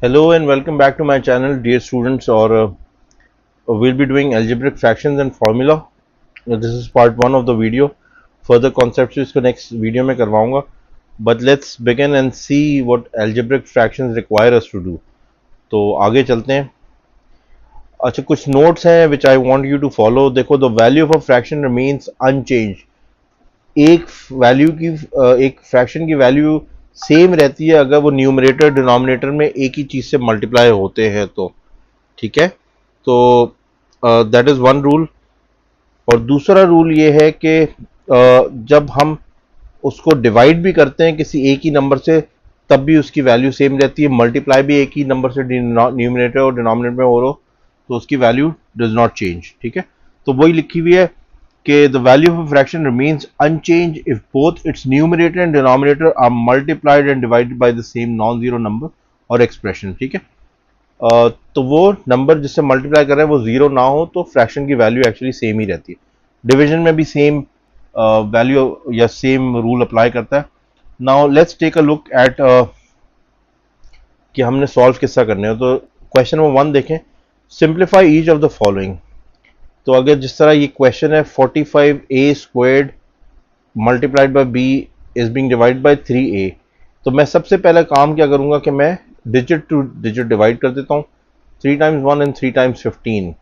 Hello and welcome back to my channel, dear students. Or we'll be doing algebraic fractions and formula. This is part one of the video. Further concepts इसको next video में करवाऊंगा. But let's begin and see what algebraic fractions require us to do. तो आगे चलते हैं. अच्छा, कुछ notes हैं which I want you to follow. देखो, the value of a fraction remains unchanged. एक वैल्यू की एक फ्रैक्शन की वैल्यू सेम रहती है अगर वो न्यूमरेटर डिनोमिनेटर में एक ही चीज से मल्टीप्लाई होते हैं तो. ठीक है, तो दैट इज वन रूल. और दूसरा रूल ये है कि जब हम उसको डिवाइड भी करते हैं किसी एक ही नंबर से तब भी उसकी वैल्यू सेम रहती है. मल्टीप्लाई भी एक ही नंबर से न्यूमिनेटर और डिनोमिनेटर में हो रहा हो तो उसकी वैल्यू डज नॉट चेंज. ठीक है, तो वही लिखी हुई है कि the value of a fraction remains unchanged if both its numerator and denominator are multiplied and divided by the same non zero number और एक्सप्रेशन. ठीक है, तो वो नंबर जिससे मल्टीप्लाई कर रहे हैं वो जीरो ना हो तो फ्रैक्शन की वैल्यू एक्चुअली सेम ही रहती है. डिवीजन में भी सेम वैल्यू या सेम रूल अप्लाई करता है. Now let's take a look at कि हमने सॉल्व किसका करने हो. तो क्वेश्चन नंबर वन देखें. Simplify each of the following. तो अगर जिस तरह ये क्वेश्चन है 45a squared multiplied by b is being divided by 3a, तो मैं सबसे पहला काम क्या करूंगा कि मैं डिजिट टू डिजिट डिवाइड कर देता हूं. 3 टाइम्स 1 एंड 3 टाइम्स 15.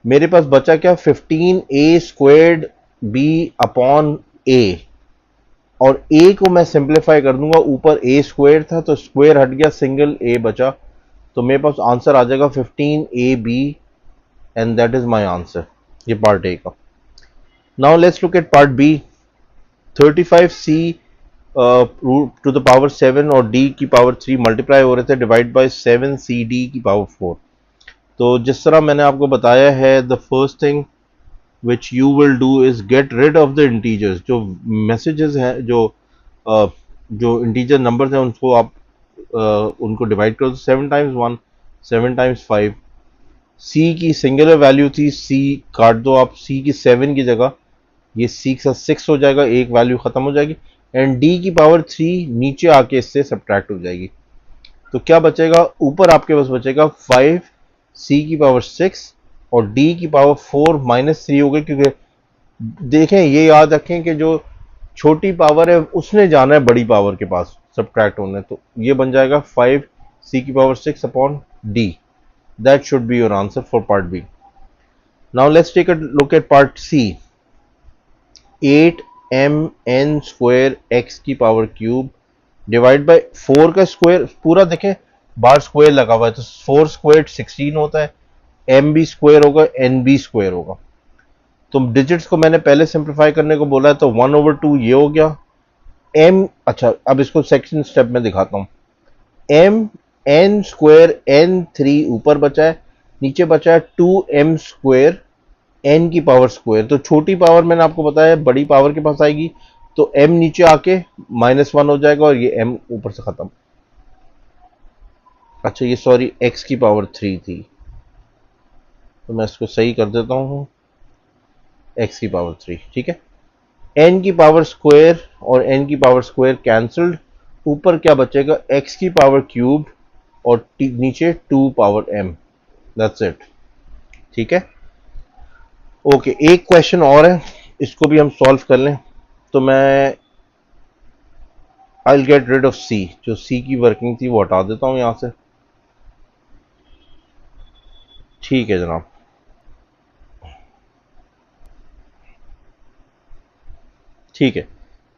मेरे पास बचा क्या? 15a squared b upon a. और a को मैं सिंप्लीफाई कर दूंगा. ऊपर a स्क्वायर था तो स्क्वायर हट गया, सिंगल a बचा. तो मेरे पास आंसर आ जाएगा 15ab and that is my answer. ये पार्ट ए का. Now let's look at part B. 35c to the power 7 और d की पावर 3 मल्टीप्लाई हो रहे थे डिवाइड बाय 7cd की पावर 4. तो जिस तरह मैंने आपको बताया है, the first thing which you will do is get rid of the integers. जो मैसेजेस हैं, जो इंटीजर नंबर हैं उनको आप उनको डिवाइड करो. 7 टाइम्स 1, 7 टाइम्स 5. सी की सिंगुलर वैल्यू थी, सी काट दो आप. सी की 7 की जगह ये सी के साथ 6 हो जाएगा, एक वैल्यू खत्म हो जाएगी. एंड डी की पावर 3 नीचे आके इससे सब्ट्रैक्ट हो जाएगी. तो क्या बचेगा? ऊपर आपके पास बचेगा 5 सी की पावर 6 और डी की पावर 4 माइनस 3 हो गई. क्योंकि देखें, ये याद रखें कि जो छोटी पावर है उसने जाना है बड़ी पावर के पास सब्ट्रैक्ट होने. तो ये बन जाएगा 5 सी की power 6 upon D. That should be your answer for part B. Now let's take a look at part C. 8mn square X की पावर क्यूब डिवाइड बाय 4 का स्क्वायर. पूरा देखें, बार स्क्वायर लगा हुआ है तो 4 स्क्वायर 16 होता है. एम बी स्क्वायर होगा, एन बी स्क्वायर होगा. तो डिजिट्स को मैंने पहले सिंप्लीफाई करने को बोला है तो 1/2 ये हो गया. एम, अच्छा अब इसको सेकंड स्टेप में दिखाता हूं. एम एन स्क्वायर एन 3 ऊपर बचा है, नीचे बचा है 2m स्क्वायर एन की पावर स्क्वायर. तो छोटी पावर मैंने आपको बताया बड़ी पावर के पास आएगी तो m नीचे आके -1 हो जाएगा और ये m ऊपर से खत्म. अच्छा, ये सॉरी x की पावर 3 थी तो मैं इसको सही कर देता हूं. x की पावर 3. ठीक है, n की पावर स्क्वायर और n की पावर स्क्वायर कैंसल्ड. ऊपर क्या बचेगा? x की पावर क्यूब और नीचे 2 पावर m. That's it. ठीक है, ओके. एक क्वेश्चन और है, इसको भी हम सॉल्व कर लें. तो मैं I will get rid of C. जो सी की वर्किंग थी वो हटा देता हूं यहां से. ठीक है जनाब. ठीक है,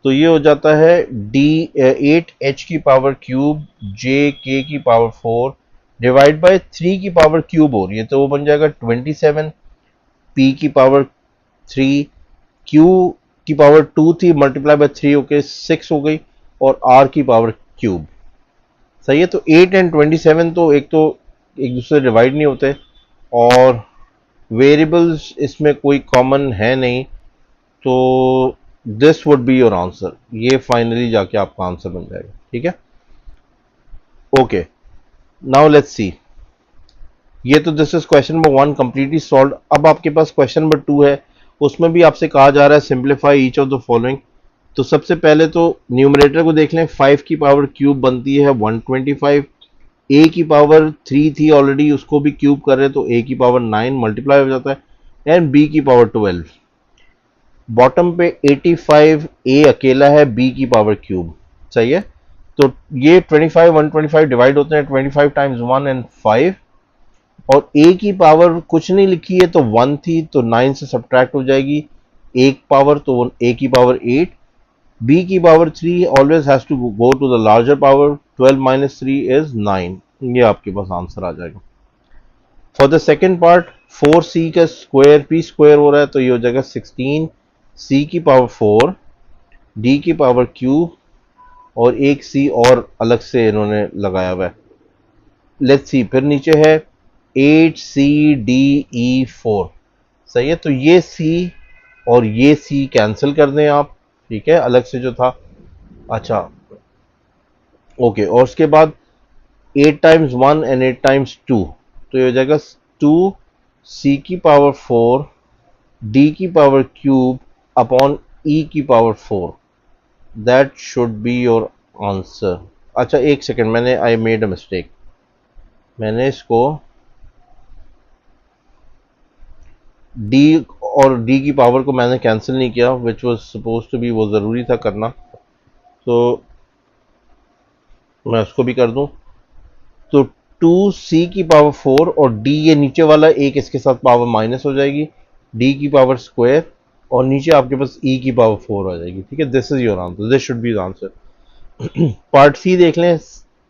तो ये हो जाता है डी 8h की पावर क्यूब जे के की पावर 4 डिवाइड बाय 3 की पावर क्यूब हो रही है तो वो बन जाएगा 27 पी की पावर 3. क्यू की पावर 2 थी, मल्टीप्लाई बाय 3 होके 6 हो गई और आर की पावर क्यूब. सही है. तो 8 एंड 27 तो एक दूसरे डिवाइड नहीं होते और वेरिएबल्स इसमें कोई कॉमन है नहीं. तो this would be your answer. ये फाइनली जाके आपका आंसर बन जाएगा. ठीक है, ओके. Now let's see. ये तो this is question number 1 completely solve. अब आपके पास क्वेश्चन नंबर 2 है. उसमें भी आपसे कहा जा रहा है simplify each of the following. तो सबसे पहले तो न्यूमरेटर को देख लें. 5 की पावर क्यूब बनती है 125. ए की पावर 3 थी ऑलरेडी, उसको भी क्यूब कर रहे हैं तो ए की पावर 9 मल्टीप्लाई हो जाता है, एंड बी की पावर 12। बॉटम पे 85 ए अकेला है, बी की पावर क्यूब। सही है। तो ये 25 125 डिवाइड होते हैं, 25 टाइम्स 1 एंड 5, और ए की पावर कुछ नहीं लिखी है तो 1 थी, तो 9 से सब्ट्रैक्ट हो जाएगी एक पावर, तो ए की पावर 8। बी की power 3 always has to go to the larger power, 12 minus 3 is 9। ये आपके पास आंसर आ जाएगा। For the second part, 4c का स्क्वायर पी स्क्वायर हो रहा है, तो ये हो जाएगा 16 c की पावर 4 d की पावर क्यूब, और एक c और अलग से इन्होंने लगाया हुआ है। लेट्स सी, फिर नीचे है 8cde4। सही है। तो ये c और ये c कैंसिल कर दें आप, ठीक है, अलग से जो था। अच्छा, ओके, और उसके बाद 8 टाइम्स 1 एंड 8 टाइम्स 2, तो ये हो जाएगा 2c की पावर 4 d की पावर क्यूब अपॉन e की power 4। That should be your answer. अच्छा, एक सेकेंड, मैंने आई मेड अ मिस्टेक। मैंने इसको d और d की पावर को मैंने कैंसिल नहीं किया, which was supposed to be, वो ज़रूरी था करना, तो मैं उसको भी कर दूं। तो 2c की पावर 4 और d, ये नीचे वाला एक इसके साथ पावर माइनस हो जाएगी, d की पावर स्क्वायर, और नीचे आपके पास e की पावर 4 आ जाएगी। ठीक है, this is your answer, this should be the answer. Part C देख लें।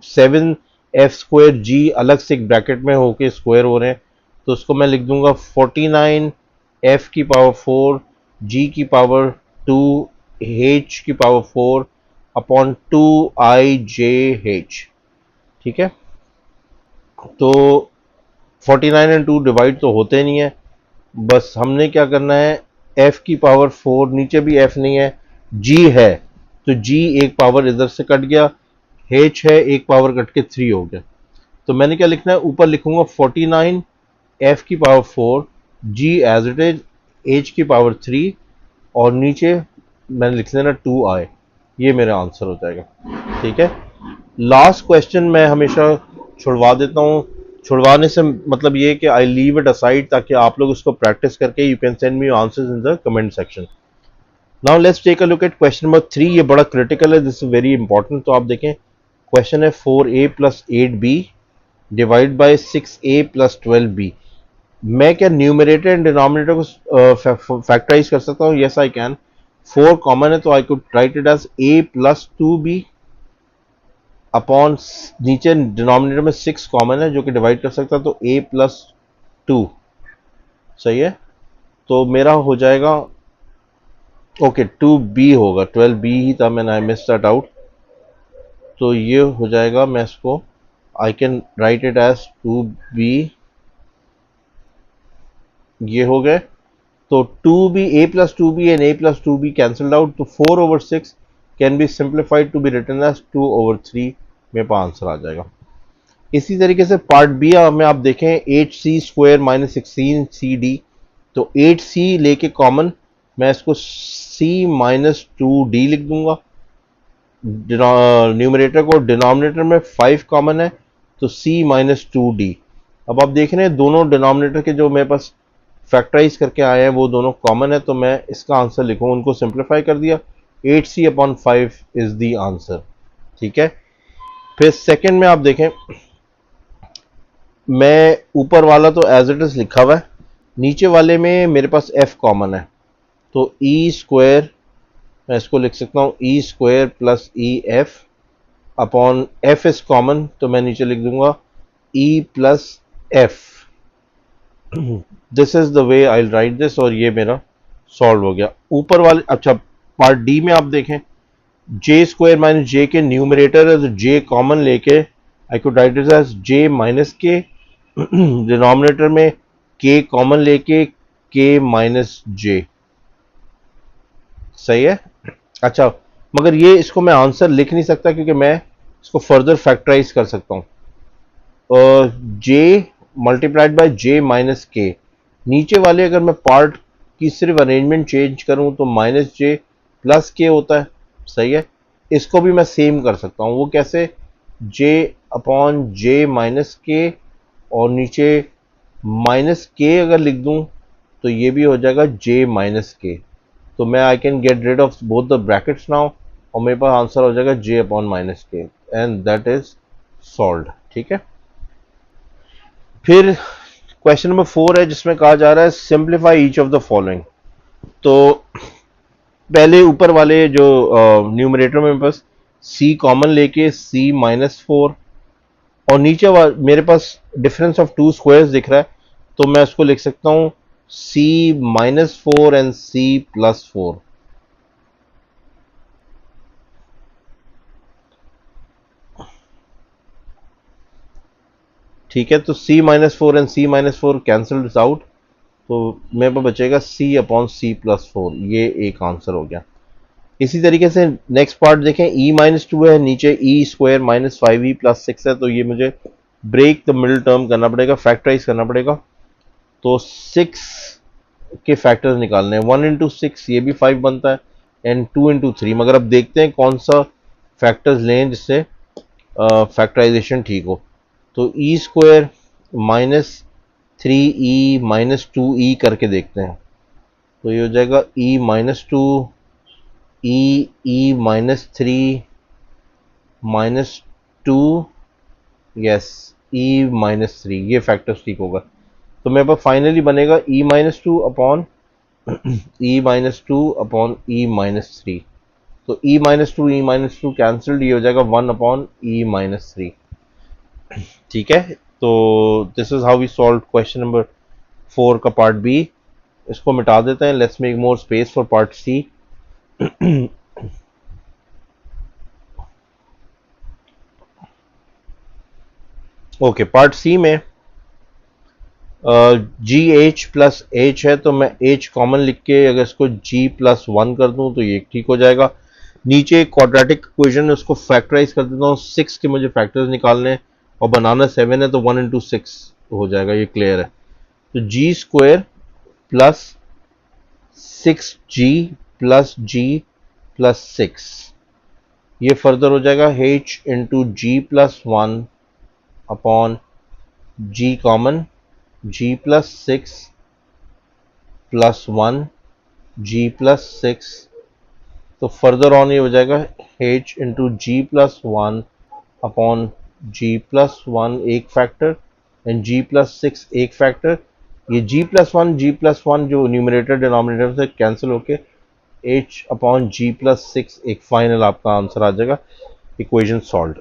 7f² अलग से एक ब्रैकेट में होके स्क्वायर हो रहे हैं, तो उसको मैं लिख दूंगा 49 f की पावर 4 g की पावर 2 h की पावर 4 अपॉन 2ij h। ठीक है, तो 49 एंड 2 डिवाइड तो होते नहीं है, बस हमने क्या करना है, f की पावर 4, नीचे भी f नहीं है, g है, तो g एक पावर इधर से कट गया, h है, एक पावर कट के 3 हो गया। तो मैंने क्या लिखना है, ऊपर लिखूंगा 49 f की power 4 g as it is h की पावर 3, और नीचे मैंने लिख लेना 2i। ये मेरा आंसर हो जाएगा। ठीक है, लास्ट क्वेश्चन मैं हमेशा छुड़वा देता हूँ। छुड़वाने से मतलब ये कि आई लीव इट असाइड, ताकि आप लोग उसको प्रैक्टिस करके you can send me answers in the comment section. Now let's take a look at question number 3। ये बड़ा क्रिटिकल है, दिस इज वेरी इंपॉर्टेंट। तो आप देखें, क्वेश्चन है 4a plus 8b divide by 6a plus 12b। मैं क्या numerator and denominator को फैक्टराइज कर सकता हूँ? Yes I can. 4 कॉमन है, तो I could write it as a plus 2b upon, नीचे डिनोमिनेटर में 6 कॉमन है जो कि डिवाइड कर सकता है, तो a प्लस 2। सही है, तो मेरा हो जाएगा, ओके 2b होगा, 12b ही था, मैंने आई मिस दैट आउट। तो ये हो जाएगा, मैं इसको I can write it as 2b, ये हो गए। तो 2b, a plus 2b and a plus 2b cancelled out, तो 4/6 can be simplified to be written as 2/3। मेरे पास आंसर आ जाएगा। इसी तरीके से पार्ट बी में आप देखें, 8c² माइनस 16cd, तो 8c लेके कॉमन, मैं इसको c माइनस 2d लिख दूंगा। न्यूमरेटर को, डिनोमिनेटर में 5 कॉमन है, तो c माइनस 2d। अब आप देख रहे हैं दोनों डिनोमिनेटर के जो मेरे पास फैक्टराइज करके आए हैं वो दोनों कॉमन है, तो मैं इसका आंसर लिखूँ, उनको सिंप्लीफाई कर दिया, 8c/5 इज द आंसर। ठीक है, फिर सेकंड में आप देखें, मैं ऊपर वाला तो एज इट इज लिखा हुआ है, नीचे वाले में मेरे पास f कॉमन है, तो e², मैं इसको लिख सकता हूँ e² plus EF upon f is common, तो मैं नीचे लिख दूंगा e plus f। This is the way I right this, और ये मेरा सॉल्व हो गया ऊपर वाले। अच्छा, पार्ट डी में आप देखें, j² माइनस j के न्यूमरेटर है, तो j कॉमन लेके I could write it as j minus K, denominator में k कॉमन लेके k माइनस j। सही है। अच्छा, मगर ये इसको मैं आंसर लिख नहीं सकता, क्योंकि मैं इसको फर्दर फैक्टराइज कर सकता हूँ। j multiplied by j minus के, नीचे वाले अगर मैं पार्ट की सिर्फ अरेंजमेंट चेंज करूं तो माइनस j प्लस के होता है। सही है, इसको भी मैं सेम कर सकता हूं। वो कैसे? j अपॉन जे माइनस के, और नीचे माइनस के अगर लिख दूं तो ये भी हो जाएगा जे माइनस के। तो मैं I can get rid of both the brackets now, और मेरे पास आंसर हो जाएगा J upon minus K, and that is solved. ठीक है, फिर क्वेश्चन नंबर 4 है जिसमें कहा जा रहा है simplify each of the following. तो पहले ऊपर वाले जो न्यूमरेटर में बस c कॉमन लेके c -4, और नीचे मेरे पास डिफरेंस ऑफ टू स्क्वायर्स दिख रहा है, तो मैं उसको लिख सकता हूं c -4 एंड c +4। ठीक है, तो c-4 and c-4 cancelled out, तो मेरे पास बचेगा c अपॉन c+4। ये एक आंसर हो गया। इसी तरीके से नेक्स्ट पार्ट देखें, e-2 है, नीचे e² -5e + 6 है, तो ये मुझे ब्रेक द मिडिल टर्म करना पड़ेगा, फैक्टराइज करना पड़ेगा। तो 6 के फैक्टर्स निकालने हैं, 1 इंटू 6 ये भी 5 बनता है, एंड 2 इंटू 3, मगर अब देखते हैं कौन सा फैक्टर्स लें जिससे फैक्टराइजेशन ठीक हो। तो e² -3e -2e करके देखते हैं, तो ये हो जाएगा e-2 e-3 -2, यस e-3, ये फैक्टर्स ठीक होगा। तो मेरे पास फाइनली बनेगा e-2 अपॉन e-2 तो e-2 कैंसल्ड, ये हो जाएगा 1 अपॉन e-3। ठीक है, तो this is how we solve question number 4 का पार्ट बी। इसको मिटा देते हैं, let's make more space for part C. Okay, part C में जी एच प्लस एच है, तो मैं एच कॉमन लिख के अगर इसको g+1 कर दूं तो ये ठीक हो जाएगा। नीचे क्वाड्रेटिक इक्वेशन है, उसको फैक्टराइज कर देता हूँ, 6 के मुझे फैक्टर्स निकालने हैं, और बनाना 7 है, तो 1 इंटू 6 हो जाएगा, ये क्लियर है। तो g² plus 6g plus g plus 6, ये फर्दर हो जाएगा h into g+1 upon g common g+6 plus 1 g+6, तो फर्दर ऑन ये हो जाएगा h into g+1 upon g+1 एक फैक्टर, एंड g+6 एक फैक्टर। ये g+1 जो न्यूमरेटर डिनोमिनेटर से कैंसिल होके h अपॉन g+6 एक फाइनल आपका आंसर आ जाएगा। Equation solved.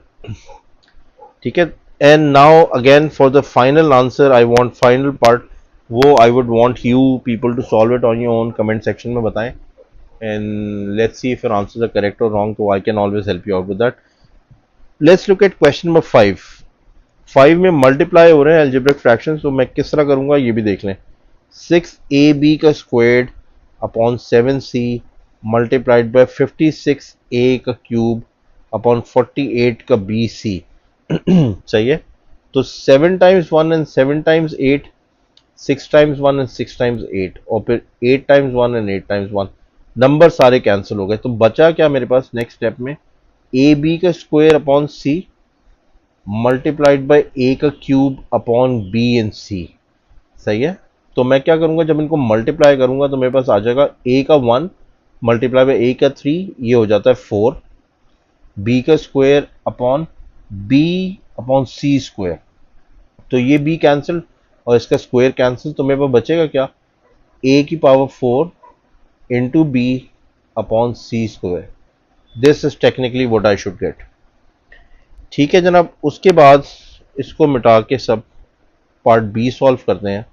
ठीक है, and now again for the final answer I want final part, वो I would want you people to solve it on your own, comment section में बताएं, and let's see if your answers are correct or wrong, so I can always help you out with that. Let's look at question number 5। 5 में multiply हो रहे हैं algebraic fractions, तो मैं किस तरह करूंगा ये भी देख लें। 6ab का squared upon 7c multiplied by 56a का क्यूब अपॉन 48 का bc। सही है, तो 7 times 1 and 7 times 8, 6 times 1 and 6 times 8, और फिर 8 टाइम्स 1 एंड 8 टाइम्स 1, नंबर सारे कैंसिल हो गए। तो बचा क्या मेरे पास नेक्स्ट स्टेप में, ए बी का square upon C multiplied by A का cube upon B and C. सही है, तो मैं क्या करूंगा, जब इनको मल्टीप्लाई करूंगा तो मेरे पास आ जाएगा ए का 1 मल्टीप्लाई बाय ए का 3, ये हो जाता है 4, बी का स्क्वायर अपॉन बी अपॉन सी स्क्वायर, तो ये बी कैंसिल और इसका स्क्वायर कैंसिल, तो मेरे पास बचेगा क्या, ए की power 4 into b upon c square। This is technically what I should get। ठीक है जनाब, उसके बाद इसको मिटा के सब पार्ट बी सॉल्व करते हैं।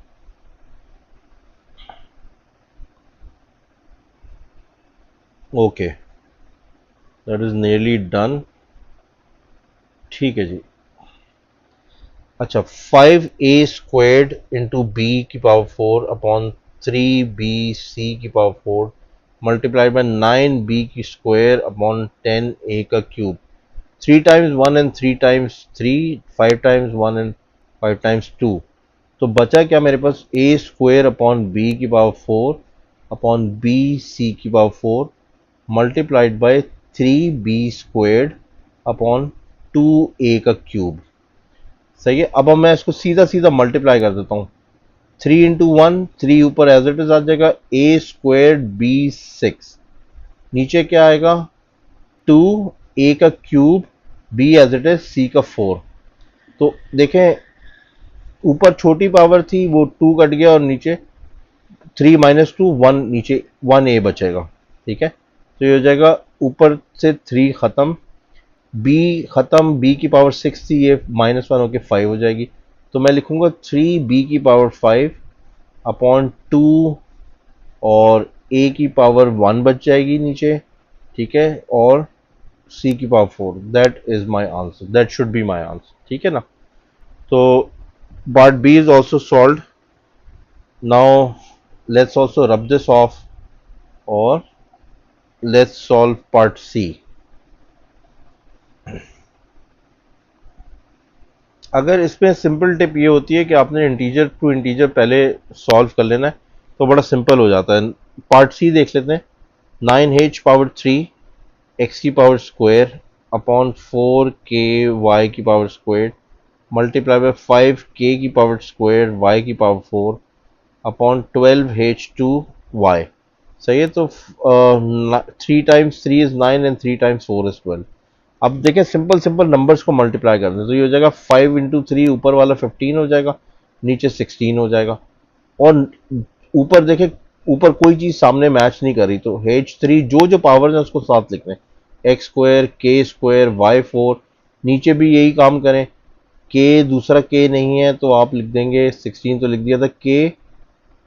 Okay, that is nearly done. ठीक है जी, अच्छा 5a² इंटू बी की पावर 4 अपॉन 3bc की पावर 4 मल्टीप्लाइड बाय 9b की स्क्वायर अपॉन 10a का cube, 3 times 1 and 3 times 3, 5 times 1 and 5 times 2, तो बचा क्या मेरे पास, a² अपॉन b की पावर 4 अपॉन bc की power 4 multiplied by 3b² upon 2a का क्यूब। सही है। अब मैं इसको सीधा सीधा मल्टीप्लाई कर देता हूँ। 3 इंटू वन, 3 ऊपर एज इट इज आ जाएगा, ए स्क्वेयर बी 6, नीचे क्या आएगा 2, ए का cube, B as it is, C का 4। तो देखें ऊपर छोटी पावर थी वो 2 कट गया और नीचे 3 माइनस 2 1, नीचे 1 ए बचेगा। ठीक है, तो ये हो जाएगा ऊपर से 3 खत्म, बी खत्म, बी की पावर 6 थी, ये -1 होके 5 हो जाएगी। तो मैं लिखूंगा 3 बी की पावर 5 अपॉन 2, और ए की पावर 1 बच जाएगी नीचे। ठीक है, और सी की power 4। That is my answer, that should be my answer. ठीक है ना। तो part B is also solve. Now let's also rub this off, or let's solve part C. अगर इसमें सिंपल टिप ये होती है कि आपने इंटीजर टू इंटीजर पहले सॉल्व कर लेना है तो बड़ा सिंपल हो जाता है। पार्ट सी देख लेते हैं। 9h पावर 3 एक्स की power square upon 4k y की power square multiply by 5k की पावर स्क्वायर वाई की पावर 4 अपॉन 12h2 वाई। सही है। तो 3 times 3 is 9 and 3 times 4 is 12। अब देखें सिंपल सिंपल नंबर्स को मल्टीप्लाई कर दें तो ये हो जाएगा 5 इंटू 3, ऊपर वाला 15 हो जाएगा, नीचे 16 हो जाएगा। और ऊपर देखें, ऊपर कोई चीज़ सामने मैच नहीं कर रही, तो H3 जो जो पावर है उसको साथ लिख लें, एक्स स्क्वायर के स्क्वायर वाई 4। नीचे भी यही काम करें, के दूसरा के नहीं है तो आप लिख देंगे 16 तो लिख दिया था, के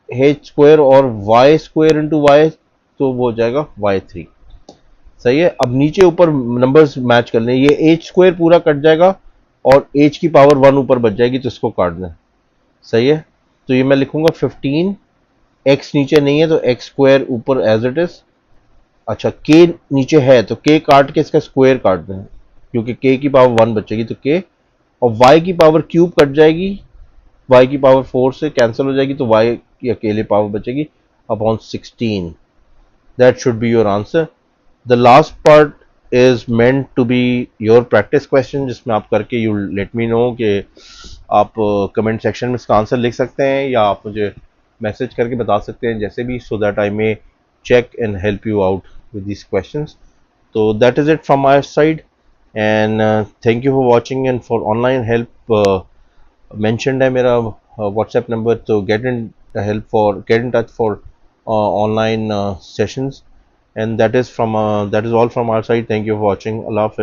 एच स्क्वायर और वाई स्क्वायर इंटू वाई, तो वो हो जाएगा y3। सही है। अब नीचे ऊपर नंबर्स मैच कर लें, ये एच स्क्वायर पूरा कट जाएगा और एच की पावर 1 ऊपर बच जाएगी, तो इसको काट दें। सही है। तो ये मैं लिखूंगा 15, एक्स नीचे नहीं है तो एक्स स्क्वायर ऊपर एज इट इज। अच्छा, के नीचे है तो के काट के इसका स्क्वायर काट दें, क्योंकि के की पावर 1 बचेगी तो के, और वाई की पावर क्यूब कट जाएगी, वाई की पावर 4 से कैंसिल हो जाएगी, तो वाई की अकेले पावर बचेगी upon 16। That should be your answer. The last part is meant to be your practice question, जिसमें आप करके यू लेट मी नो कि आप कमेंट सेक्शन में इसका आंसर लिख सकते हैं या आप मुझे मैसेज करके बता सकते हैं, जैसे भी, so that I may check and help you out with these questions. So that is it from my side, and thank you for watching, and for online help mentioned है मेरा WhatsApp number, तो get in touch for online sessions, and that is all from our side. Thank you for watching. Allah Hafiz.